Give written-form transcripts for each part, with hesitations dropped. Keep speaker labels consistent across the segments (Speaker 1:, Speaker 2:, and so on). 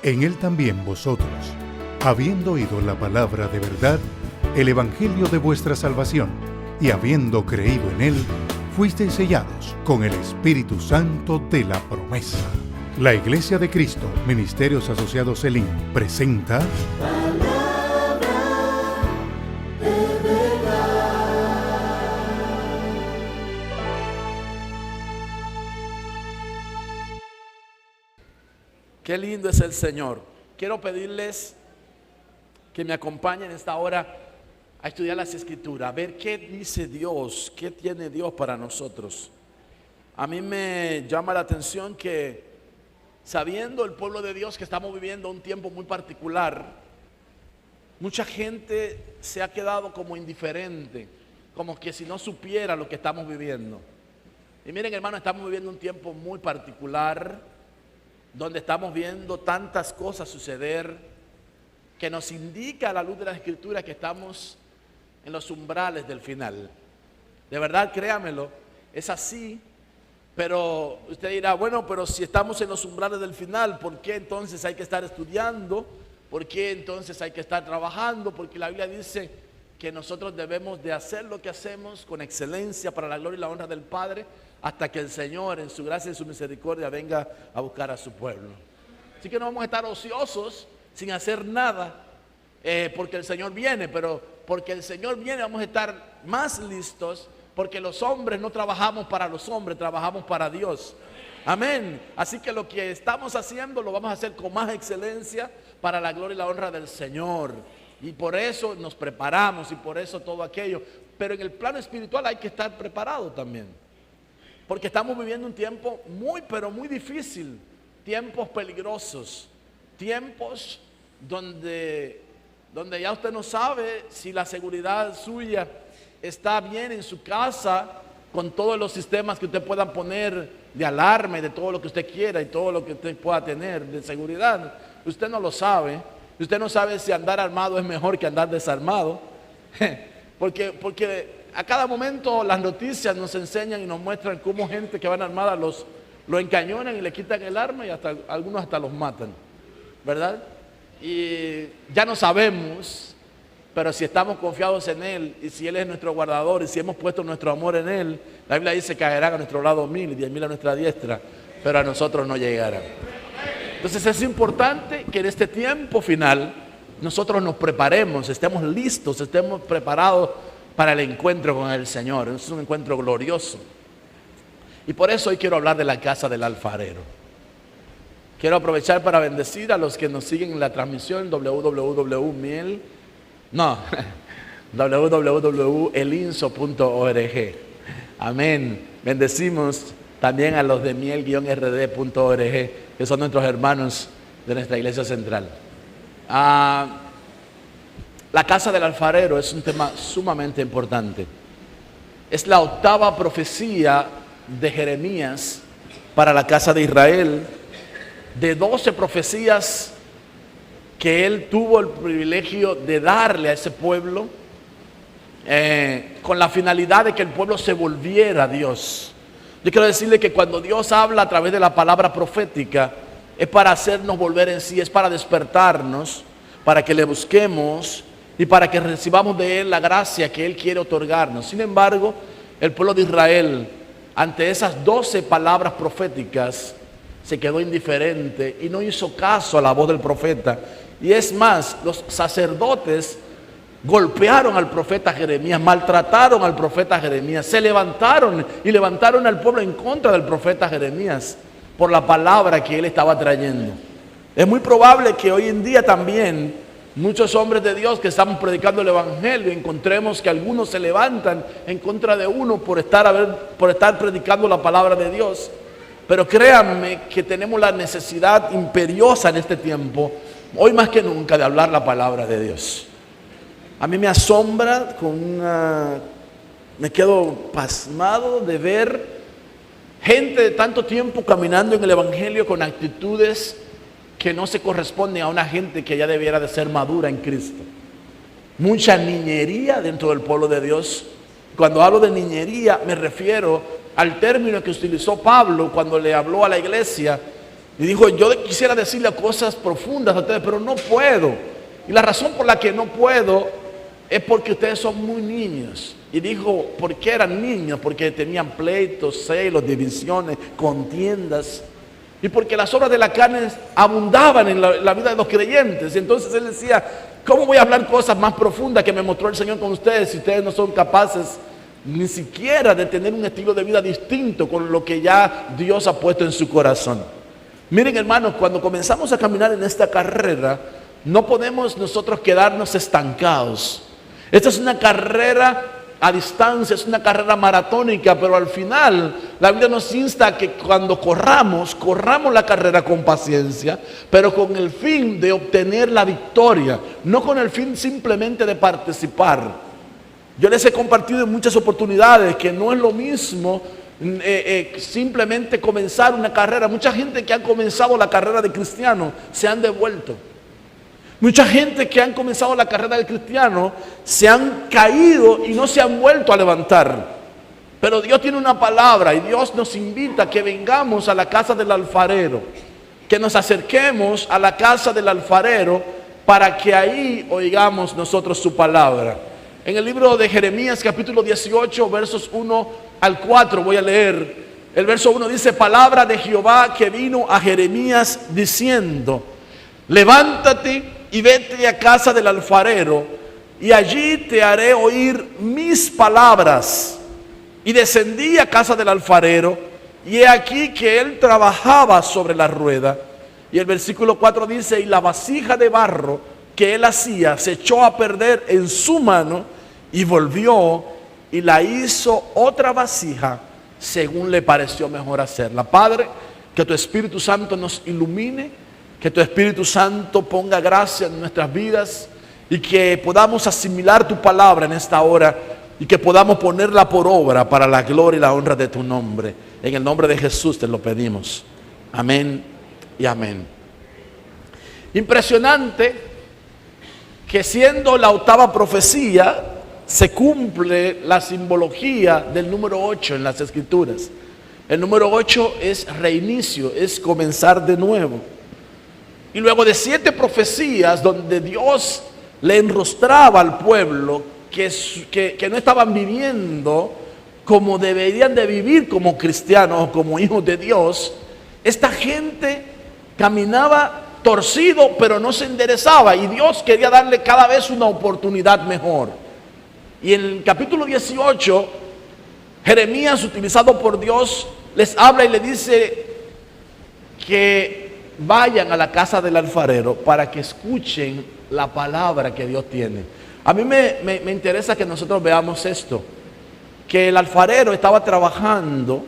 Speaker 1: En Él también vosotros, habiendo oído la palabra de verdad, el evangelio de vuestra salvación, y habiendo creído en Él, fuisteis sellados con el Espíritu Santo de la promesa. La Iglesia de Cristo, Ministerios Asociados Elim, presenta
Speaker 2: Palabra de verdad.
Speaker 3: Qué lindo es el Señor. Quiero pedirles que me acompañen en esta hora a estudiar las Escrituras, a ver qué dice Dios, qué tiene Dios para nosotros. A mí me llama la atención que, sabiendo el pueblo de Dios que estamos viviendo un tiempo muy particular, mucha gente se ha quedado como indiferente, como que si no supiera lo que estamos viviendo. Y miren, hermano, estamos viviendo un tiempo muy particular, donde estamos viendo tantas cosas suceder, que nos indica a la luz de la Escritura que estamos en los umbrales del final. De verdad, créamelo, es así. Pero usted dirá, bueno, pero si estamos en los umbrales del final, ¿por qué entonces hay que estar estudiando? ¿Por qué entonces hay que estar trabajando? Porque la Biblia dice que nosotros debemos de hacer lo que hacemos con excelencia para la gloria y la honra del Padre, hasta que el Señor en su gracia y su misericordia venga a buscar a su pueblo. Así que no vamos a estar ociosos sin hacer nada, porque el Señor viene, pero porque el Señor viene vamos a estar más listos, porque los hombres no trabajamos para los hombres, trabajamos para Dios. Amén. Así que lo que estamos haciendo lo vamos a hacer con más excelencia para la gloria y la honra del Señor. Y por eso nos preparamos y por eso todo aquello. Pero en el plano espiritual hay que estar preparado también. Porque estamos viviendo un tiempo muy, pero muy difícil. Tiempos peligrosos. Tiempos donde ya usted no sabe si la seguridad suya está bien en su casa, con todos los sistemas que usted pueda poner de alarma y de todo lo que usted quiera y todo lo que usted pueda tener de seguridad. Usted no lo sabe. Usted no sabe si andar armado es mejor que andar desarmado. Porque a cada momento las noticias nos enseñan y nos muestran cómo gente que van armada lo encañonan y le quitan el arma y algunos hasta los matan, ¿verdad? Y ya no sabemos, pero si estamos confiados en Él y si Él es nuestro guardador y si hemos puesto nuestro amor en Él, la Biblia dice que caerán a nuestro lado 1000 y 10,000 a nuestra diestra, pero a nosotros no llegarán. Entonces es importante que en este tiempo final nosotros nos preparemos, estemos listos, estemos preparados para el encuentro con el Señor. Es un encuentro glorioso. Y por eso hoy quiero hablar de la casa del alfarero. Quiero aprovechar para bendecir a los que nos siguen en la transmisión www.elinso.org. Amén. Bendecimos también a los de miel-rd.org, que son nuestros hermanos de nuestra iglesia central. La casa del alfarero es un tema sumamente importante. Es la octava profecía de Jeremías para la casa de Israel, de 12 profecías que él tuvo el privilegio de darle a ese pueblo, con la finalidad de que el pueblo se volviera a Dios. Yo quiero decirle que cuando Dios habla a través de la palabra profética, es para hacernos volver en sí, es para despertarnos, para que le busquemos y para que recibamos de Él la gracia que Él quiere otorgarnos. Sin embargo, el pueblo de Israel, ante esas 12 palabras proféticas, se quedó indiferente y no hizo caso a la voz del profeta. Y es más, los sacerdotes golpearon al profeta Jeremías, maltrataron al profeta Jeremías, se levantaron y levantaron al pueblo en contra del profeta Jeremías por la palabra que él estaba trayendo. Es muy probable que hoy en día también muchos hombres de Dios que estamos predicando el evangelio, encontremos que algunos se levantan en contra de uno por estar predicando la palabra de Dios. Pero créanme que tenemos la necesidad imperiosa en este tiempo, hoy más que nunca, de hablar la palabra de Dios. A mí me asombra, me quedo pasmado de ver gente de tanto tiempo caminando en el evangelio con actitudes que no se corresponden a una gente que ya debiera de ser madura en Cristo. Mucha niñería dentro del pueblo de Dios. Cuando hablo de niñería me refiero al término que utilizó Pablo cuando le habló a la iglesia Y dijo, yo quisiera decirle cosas profundas a ustedes, pero no puedo. Y la razón por la que no puedo es porque ustedes son muy niños. Y dijo, ¿por qué eran niños? Porque tenían pleitos, celos, divisiones, contiendas. Y porque las obras de la carne abundaban en la vida de los creyentes. Y entonces él decía, ¿cómo voy a hablar cosas más profundas que me mostró el Señor con ustedes si ustedes no son capaces ni siquiera de tener un estilo de vida distinto con lo que ya Dios ha puesto en su corazón? Miren, hermanos, cuando comenzamos a caminar en esta carrera, no podemos nosotros quedarnos estancados. Esta es una carrera a distancia, es una carrera maratónica, pero al final la Biblia nos insta a que cuando corramos la carrera con paciencia, pero con el fin de obtener la victoria, no con el fin simplemente de participar. Yo les he compartido en muchas oportunidades que no es lo mismo simplemente comenzar una carrera. Mucha gente que ha comenzado la carrera de cristiano se han devuelto. Mucha gente que han comenzado la carrera de cristiano se han caído y no se han vuelto a levantar. Pero Dios tiene una palabra y Dios nos invita a que vengamos a la casa del alfarero, que nos acerquemos a la casa del alfarero para que ahí oigamos nosotros su palabra. En el libro de Jeremías capítulo 18 versos 1 al 4 voy a leer. El verso 1 dice, palabra de Jehová que vino a Jeremías diciendo, levántate y vete a casa del alfarero, y allí te haré oír mis palabras. Y descendí a casa del alfarero, y he aquí que él trabajaba sobre la rueda. Y el versículo 4 dice, y la vasija de barro que él hacía se echó a perder en su mano, y volvió y la hizo otra vasija según le pareció mejor hacerla. Padre, que tu Espíritu Santo nos ilumine, que tu Espíritu Santo ponga gracia en nuestras vidas y que podamos asimilar tu palabra en esta hora y que podamos ponerla por obra para la gloria y la honra de tu nombre. En el nombre de Jesús te lo pedimos. Amén y amén. Impresionante que siendo la octava profecía se cumple la simbología del número 8 en las Escrituras. El número 8 es reinicio, es comenzar de nuevo. Y luego de 7 profecías donde Dios le enrostraba al pueblo que no estaban viviendo como deberían de vivir como cristianos o como hijos de Dios, esta gente caminaba torcido pero no se enderezaba y Dios quería darle cada vez una oportunidad mejor. Y en el capítulo 18, Jeremías, utilizado por Dios, les habla y le dice que vayan a la casa del alfarero para que escuchen la palabra que Dios tiene. A mí me interesa que nosotros veamos esto, que el alfarero estaba trabajando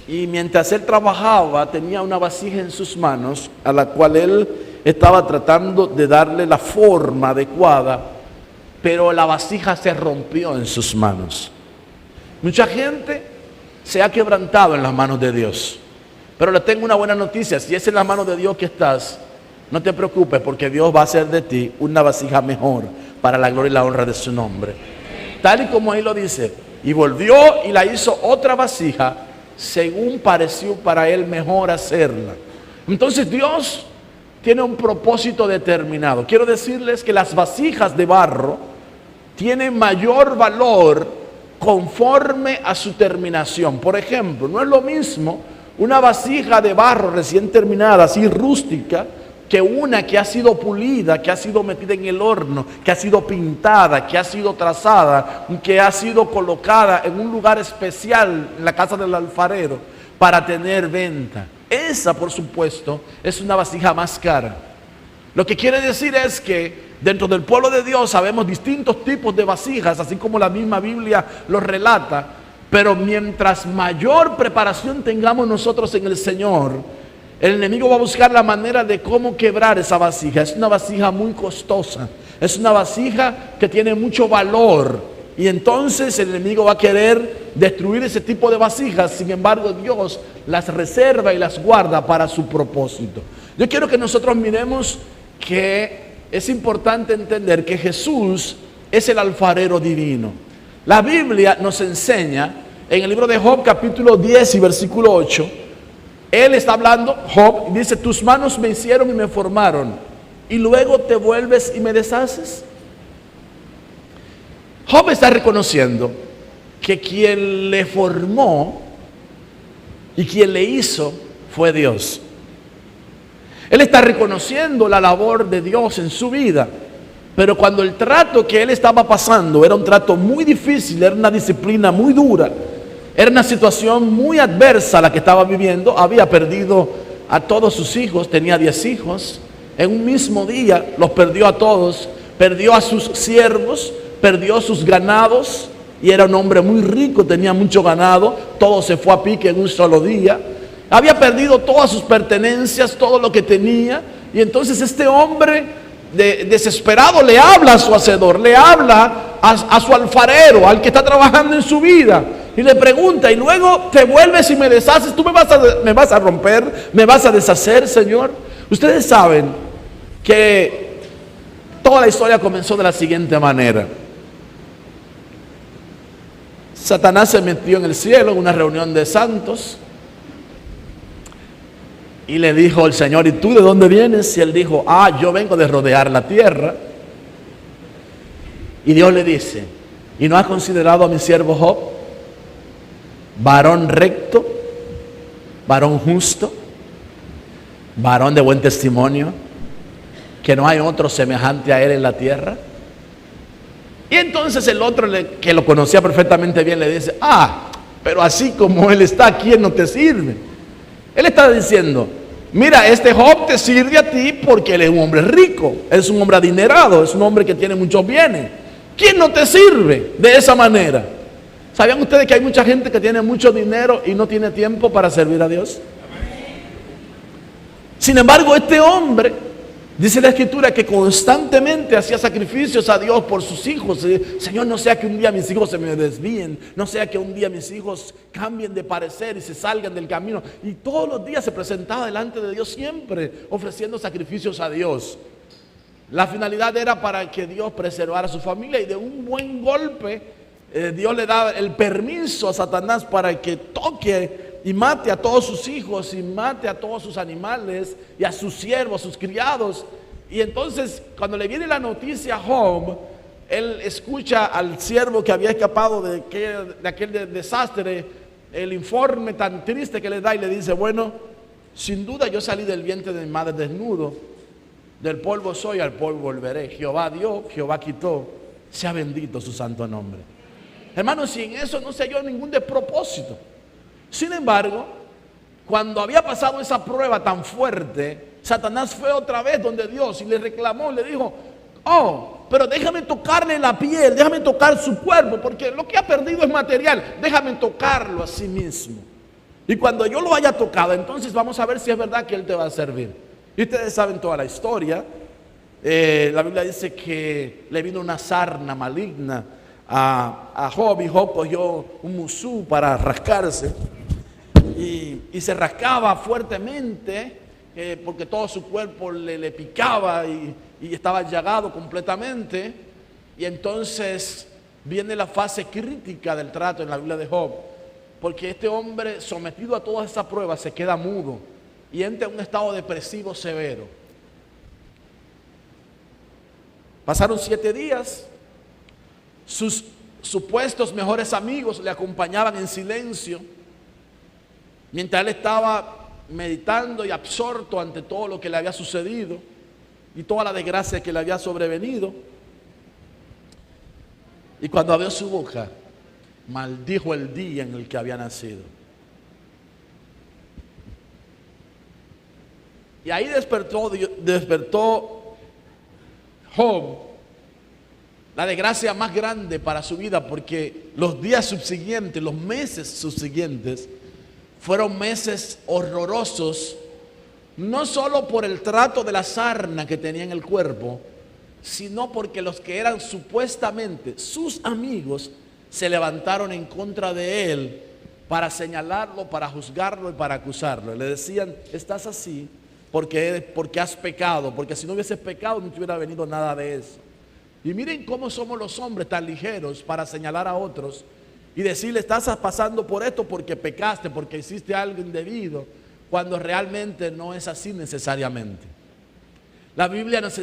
Speaker 3: y mientras él trabajaba tenía una vasija en sus manos a la cual él estaba tratando de darle la forma adecuada, pero la vasija se rompió en sus manos. Mucha gente se ha quebrantado en las manos de Dios. Pero le tengo una buena noticia, si es en la mano de Dios que estás, no te preocupes porque Dios va a hacer de ti una vasija mejor para la gloria y la honra de su nombre. Tal y como ahí lo dice, y volvió y la hizo otra vasija según pareció para él mejor hacerla. Entonces Dios tiene un propósito determinado. Quiero decirles que las vasijas de barro tienen mayor valor conforme a su terminación. Por ejemplo, no es lo mismo una vasija de barro recién terminada, así rústica, que una que ha sido pulida, que ha sido metida en el horno, que ha sido pintada, que ha sido trazada, que ha sido colocada en un lugar especial en la casa del alfarero para tener venta. Esa, por supuesto, es una vasija más cara. Lo que quiere decir es que dentro del pueblo de Dios sabemos distintos tipos de vasijas, así como la misma Biblia los relata. Pero mientras mayor preparación tengamos nosotros en el Señor, el enemigo va a buscar la manera de cómo quebrar esa vasija. Es una vasija muy costosa, es una vasija que tiene mucho valor. Y entonces el enemigo va a querer destruir ese tipo de vasijas. Sin embargo, Dios las reserva y las guarda para su propósito. Yo quiero que nosotros miremos que es importante entender que Jesús es el alfarero divino. La Biblia nos enseña en el libro de Job capítulo 10 y versículo 8 Él está hablando, Job, y dice, tus manos me hicieron y me formaron, y luego te vuelves y me deshaces. Job está reconociendo que quien le formó y quien le hizo fue Dios. Él está reconociendo la labor de Dios en su vida, pero cuando el trato que él estaba pasando era un trato muy difícil, era una disciplina muy dura, era una situación muy adversa la que estaba viviendo. Había perdido a todos sus hijos, tenía 10 hijos, en un mismo día los perdió a todos, perdió a sus siervos, perdió sus ganados, y era un hombre muy rico, tenía mucho ganado, todo se fue a pique en un solo día. Había perdido todas sus pertenencias, todo lo que tenía, y entonces este hombre desesperado le habla a su hacedor, le habla a su alfarero, al que está trabajando en su vida, y le pregunta, y luego te vuelves y me deshaces, tú me vas a romper, me vas a deshacer, Señor. Ustedes saben que toda la historia comenzó de la siguiente manera. Satanás se metió en el cielo en una reunión de santos y le dijo al Señor, ¿y tú de dónde vienes? Y él dijo, yo vengo de rodear la tierra. Y Dios le dice, ¿y no has considerado a mi siervo Job? Varón recto, varón justo, varón de buen testimonio, que no hay otro semejante a él en la tierra. Y entonces el otro, que lo conocía perfectamente bien, le dice, pero así como él está, ¿quién no te sirve? Él está diciendo, mira, este Job te sirve a ti porque él es un hombre rico, es un hombre adinerado, es un hombre que tiene muchos bienes. ¿Quién no te sirve de esa manera? ¿Sabían ustedes que hay mucha gente que tiene mucho dinero y no tiene tiempo para servir a Dios? Sin embargo, este hombre, dice la Escritura, que constantemente hacía sacrificios a Dios por sus hijos. Señor, no sea que un día mis hijos se me desvíen, no sea que un día mis hijos cambien de parecer y se salgan del camino. Y todos los días se presentaba delante de Dios, siempre ofreciendo sacrificios a Dios. La finalidad era para que Dios preservara a su familia, y de un buen golpe Dios le da el permiso a Satanás para que toque y mate a todos sus hijos y mate a todos sus animales y a sus siervos, sus criados. Y entonces cuando le viene la noticia a Job, él escucha al siervo que había escapado de aquel desastre, el informe tan triste que le da, y le dice, bueno, sin duda yo salí del vientre de mi madre desnudo, del polvo soy, al polvo volveré. Jehová dio, Jehová quitó, sea bendito su santo nombre. Hermanos, si en eso no se halló ningún despropósito. Sin embargo, cuando había pasado esa prueba tan fuerte, Satanás fue otra vez donde Dios y le reclamó, le dijo, pero déjame tocarle la piel, déjame tocar su cuerpo, porque lo que ha perdido es material, déjame tocarlo a sí mismo. Y cuando yo lo haya tocado, entonces vamos a ver si es verdad que Él te va a servir. Y ustedes saben toda la historia. La Biblia dice que le vino una sarna maligna a Job, y Job cogió un musú para rascarse y se rascaba fuertemente porque todo su cuerpo le picaba y estaba llagado completamente. Y entonces viene la fase crítica del trato en la Biblia de Job, porque este hombre, sometido a todas esas pruebas, se queda mudo y entra en un estado depresivo severo. Pasaron 7 días. Sus supuestos mejores amigos le acompañaban en silencio mientras él estaba meditando y absorto ante todo lo que le había sucedido y toda la desgracia que le había sobrevenido. Y cuando abrió su boca, maldijo el día en el que había nacido. Y ahí despertó Job la desgracia más grande para su vida, porque los días subsiguientes, los meses subsiguientes, fueron meses horrorosos, no solo por el trato de la sarna que tenía en el cuerpo, sino porque los que eran supuestamente sus amigos se levantaron en contra de él para señalarlo, para juzgarlo y para acusarlo. Le decían, estás así porque has pecado, porque si no hubieses pecado no te hubiera venido nada de eso. Y miren cómo somos los hombres tan ligeros para señalar a otros y decirle, estás pasando por esto porque pecaste, porque hiciste algo indebido, cuando realmente no es así necesariamente. La Biblia nos